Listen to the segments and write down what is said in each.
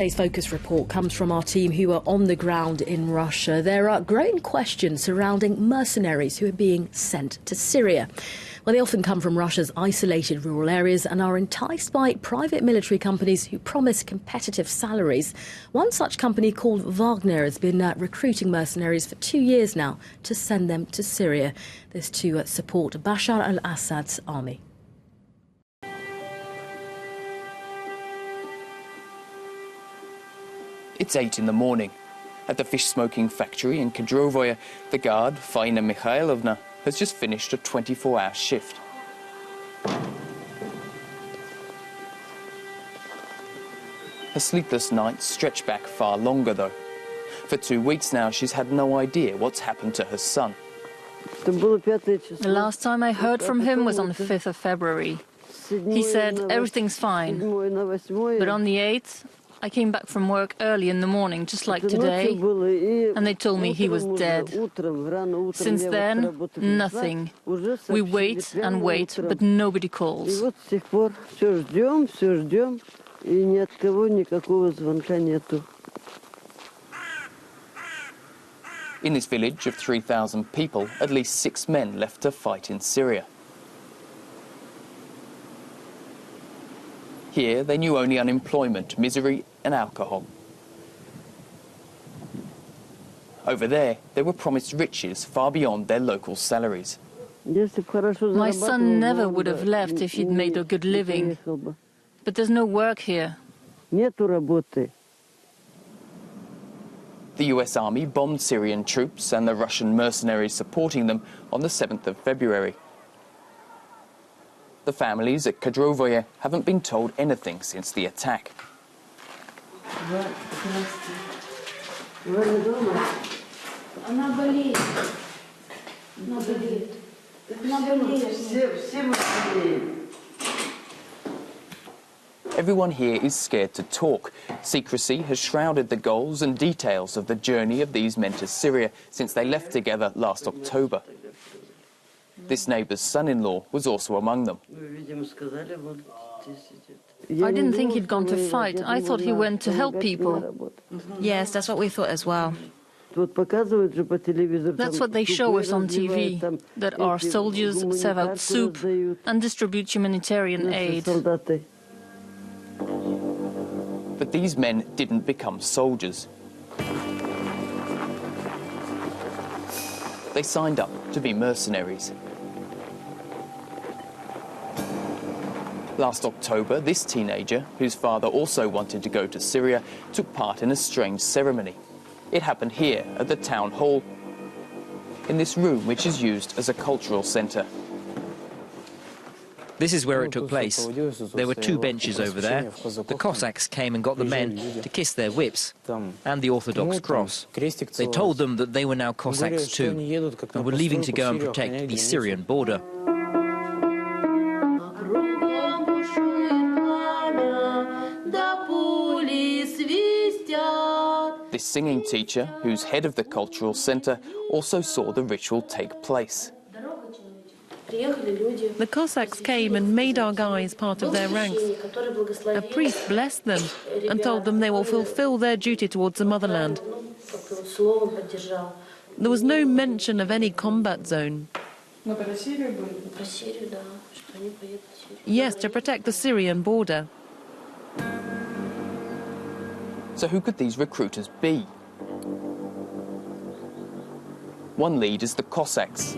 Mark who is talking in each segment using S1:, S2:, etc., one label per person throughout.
S1: Today's Focus report comes from our team who are on the ground in Russia. There are growing questions surrounding mercenaries who are being sent to Syria. Well, they often come from Russia's isolated rural areas and are enticed by private military companies who promise competitive salaries. One such company called Wagner has been recruiting mercenaries for 2 years now to send them to Syria. This to support Bashar al-Assad's army.
S2: It's 8 in the morning. At the fish-smoking factory in Kadrovoye, the guard, Faina Mikhailovna, has just finished a 24-hour shift. Her sleepless nights stretch back far longer, though. For 2 weeks now, she's had no idea what's happened to her son.
S3: The last time I heard from him was on the 5th of February. He said everything's fine. But on the 8th, I came back from work early in the morning, just like today, and they told me he was dead. Since then, nothing. We wait and wait, but nobody calls.
S2: In this village of 3,000 people, at least 6 men left to fight in Syria. Here, they knew only unemployment, misery and alcohol. Over there, they were promised riches far beyond their local salaries.
S3: My son never would have left if he'd made a good living. But there's no work here.
S2: The US Army bombed Syrian troops and the Russian mercenaries supporting them on the 7th of February. The families at Kadrovoye haven't been told anything since the attack. Everyone here is scared to talk. Secrecy has shrouded the goals and details of the journey of these men to Syria since they left together last October. This neighbour's son-in-law was also among them.
S3: I didn't think he'd gone to fight. I thought he went to help people.
S4: Yes, that's what we thought as well.
S3: That's what they show us on TV, that our soldiers serve out soup and distribute humanitarian aid.
S2: But these men didn't become soldiers. They signed up to be mercenaries. Last October, this teenager, whose father also wanted to go to Syria, took part in a strange ceremony. It happened here at the town hall, in this room which is used as a cultural centre.
S5: This is where it took place. There were 2 benches over there. The Cossacks came and got the men to kiss their whips and the Orthodox cross. They told them that they were now Cossacks too and were leaving to go and protect the Syrian border.
S2: This singing teacher, who's head of the cultural centre, also saw the ritual take place.
S6: The Cossacks came and made our guys part of their ranks. A priest blessed them and told them they will fulfill their duty towards the motherland. There was no mention of any combat zone. Yes, to protect the Syrian border.
S2: So who could these recruiters be? One lead is the Cossacks,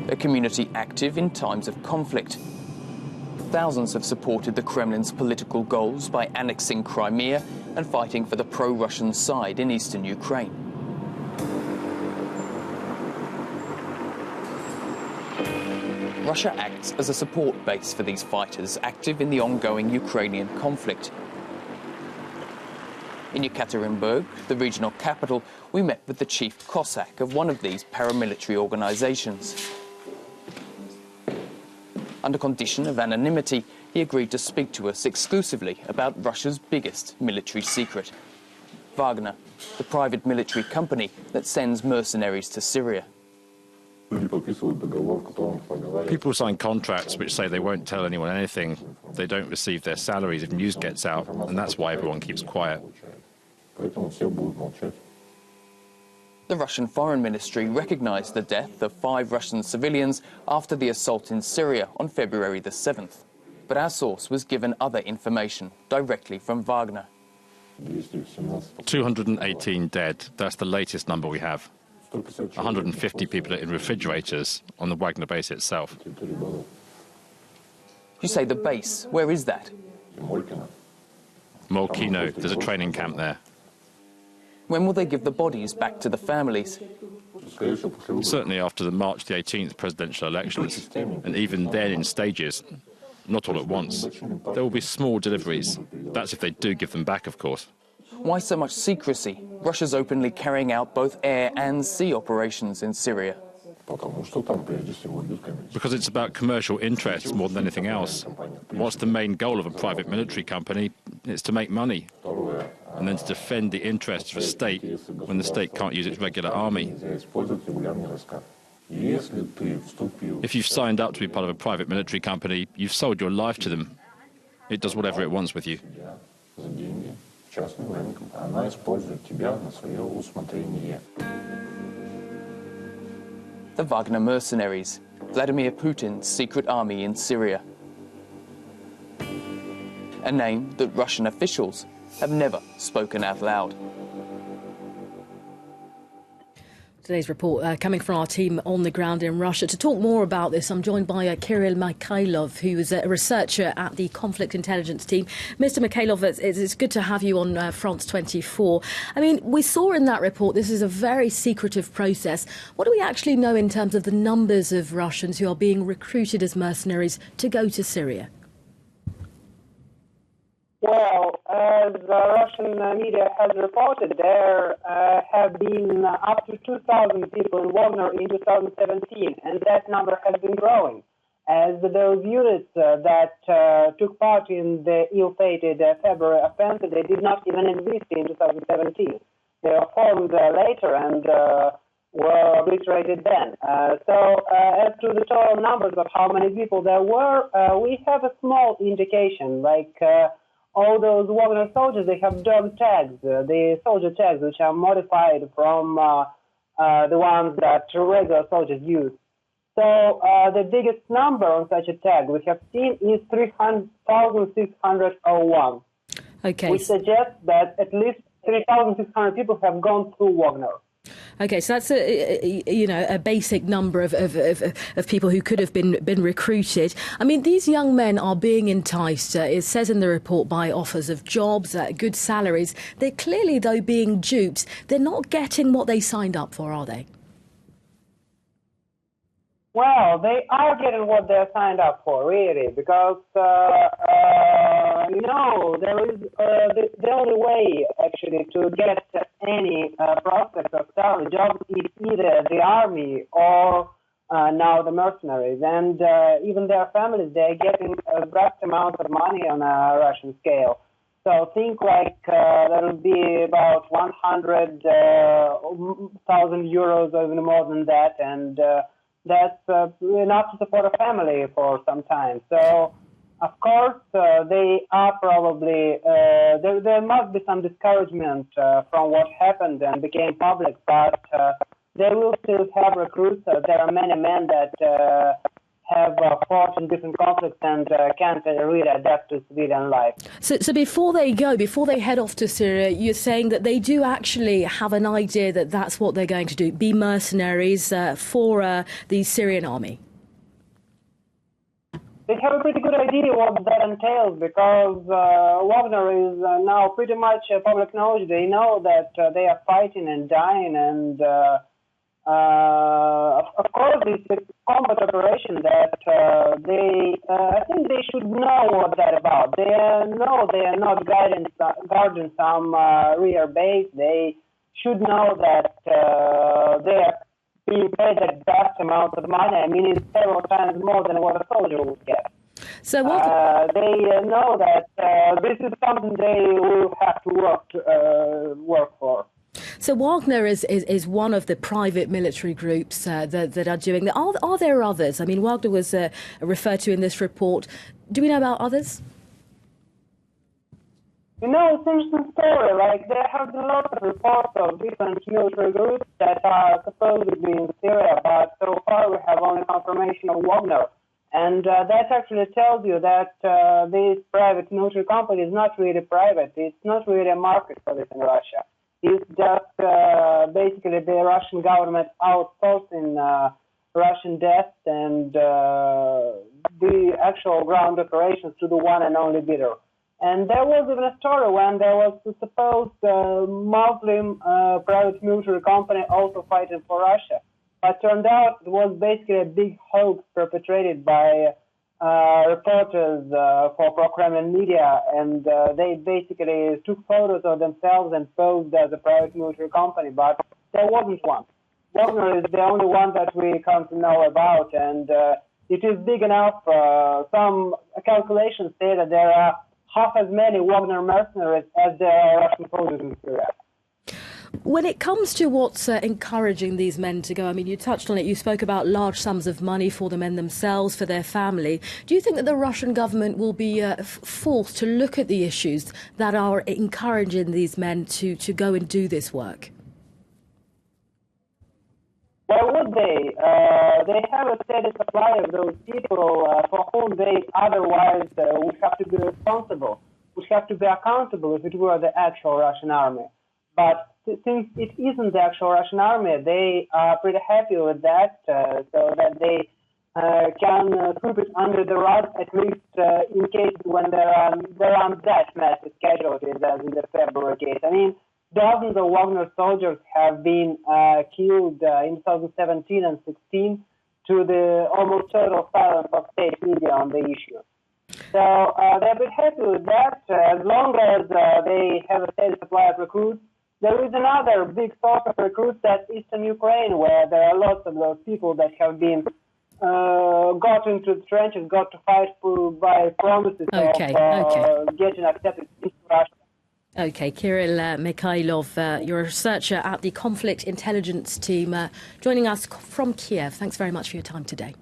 S2: a community active in times of conflict. Thousands have supported the Kremlin's political goals by annexing Crimea and fighting for the pro-Russian side in eastern Ukraine. Russia acts as a support base for these fighters active in the ongoing Ukrainian conflict. In Ekaterinburg, the regional capital, we met with the chief Cossack of one of these paramilitary organisations. Under condition of anonymity, he agreed to speak to us exclusively about Russia's biggest military secret, Wagner, the private military company that sends mercenaries to Syria.
S7: People sign contracts which say they won't tell anyone anything. They don't receive their salaries if news gets out, and that's why everyone keeps quiet.
S2: The Russian Foreign Ministry recognized the death of 5 Russian civilians after the assault in Syria on February the 7th. But our source was given other information directly from Wagner.
S7: 218 dead. That's the latest number we have. 150 people in refrigerators on the Wagner base itself.
S2: You say the base. Where is that?
S7: Molkino, there's a training camp there.
S2: When will they give the bodies back to the families?
S7: Certainly after the March the 18th presidential elections, and even then in stages, not all at once. There will be small deliveries. That's if they do give them back, of course.
S2: Why so much secrecy? Russia's openly carrying out both air and sea operations in Syria.
S7: Because it's about commercial interests more than anything else. What's the main goal of a private military company? It's to make money, and then to defend the interests of a state when the state can't use its regular army. If you've signed up to be part of a private military company, you've sold your life to them. It does whatever it wants with you.
S2: The Wagner mercenaries, Vladimir Putin's secret army in Syria. A name that Russian officials have never spoken out loud.
S1: Today's report coming from our team on the ground in Russia. To talk more about this, I'm joined by Kirill Mikhailov, who is a researcher at the Conflict Intelligence Team. Mr. Mikhailov, it's good to have you on France 24. I mean, we saw in that report this is a very secretive process. What do we actually know in terms of the numbers of Russians who are being recruited as mercenaries to go to Syria?
S8: Well, as Russian media has reported, there have been up to 2,000 people in Wagner in 2017, and that number has been growing, as those units that took part in the ill-fated February offensive, they did not even exist in 2017. They were formed later and were obliterated then. So as to the total numbers of how many people there were, we have a small indication, like all those Wagner soldiers, they have dog tags, the soldier tags, which are modified from the ones that regular soldiers use. So the biggest number on such a tag we have seen is 3,601, which suggests that at least 3,600 people have gone through Wagner.
S1: OK, so that's a basic number of people who could have been recruited. I mean, these young men are being enticed, it says in the report, by offers of jobs, good salaries. They're clearly, though, being duped. They're not getting what they signed up for, are they?
S8: Well, they are getting what they're signed up for, really, because, there is the only way, actually, to get any prospect of salary jobs is either the army or now the mercenaries. And even their families, they're getting a vast amount of money on a Russian scale. So think like that would be about 100,000 euros or even more than that, and that's enough to support a family for some time. So, of course, they are probably, there must be some discouragement from what happened and became public, but they will still have recruits. There are many men that have fought in different conflicts and can't really adapt to civilian life.
S1: So before they head off to Syria, you're saying that they do actually have an idea that that's what they're going to do, be mercenaries for the Syrian army?
S8: They have a pretty good idea what that entails, because Wagner is now pretty much public knowledge. They know that they are fighting and dying, and of course it's a combat operation that I think they should know what that's about. They know they are not guarding some rear base. They should know that they are being paid a vast amount of money. I mean, it's several times more than what a soldier would get.
S1: So what
S8: they know that this is something they will have to work for.
S1: So Wagner is one of the private military groups that are doing that. Are there others? I mean, Wagner was referred to in this report. Do we know about others?
S8: You know, it's an interesting story. Like, there have been lots of reports of different military groups that are supposedly in Syria, but so far we have only confirmation of Wagner. And that actually tells you that this private military company is not really private. It's not really a market for this in Russia. It's just basically the Russian government outsourcing Russian desks and the actual ground operations to the one and only bidder. And there was even a story when there was a supposed Muslim private military company also fighting for Russia. But turned out it was basically a big hoax perpetrated by reporters for pro-Kremlin media, and they basically took photos of themselves and posed as a private military company, but there wasn't one. Wagner is the only one that we come to know about, and it is big enough. Some calculations say that there are half as many Wagner mercenaries as there are Russian soldiers in Syria.
S1: When it comes to what's encouraging these men to go, I mean, you touched on it, you spoke about large sums of money for the men themselves, for their family. Do you think that the Russian government will be forced to look at the issues that are encouraging these men to go and do this work?
S8: Why would they? They have a steady supply of those people for whom they otherwise would have to be responsible, would have to be accountable if it were the actual Russian army. But since it isn't the actual Russian army, they are pretty happy with that, so that they can sweep it under the rug, at least in cases when there aren't that massive casualties as in the February case. I mean, dozens of Wagner soldiers have been killed in 2017 and 16 to the almost total silence of state media on the issue. So they're a bit happy with that. As long as they have a steady supply of recruits. There is another big source of recruits, that's Eastern Ukraine, where there are lots of those people that have been got into the trenches, got to fight by promises of getting accepted into Russia.
S1: OK, Kirill Mikhailov, you're a researcher at the Conflict Intelligence Team, joining us from Kiev. Thanks very much for your time today.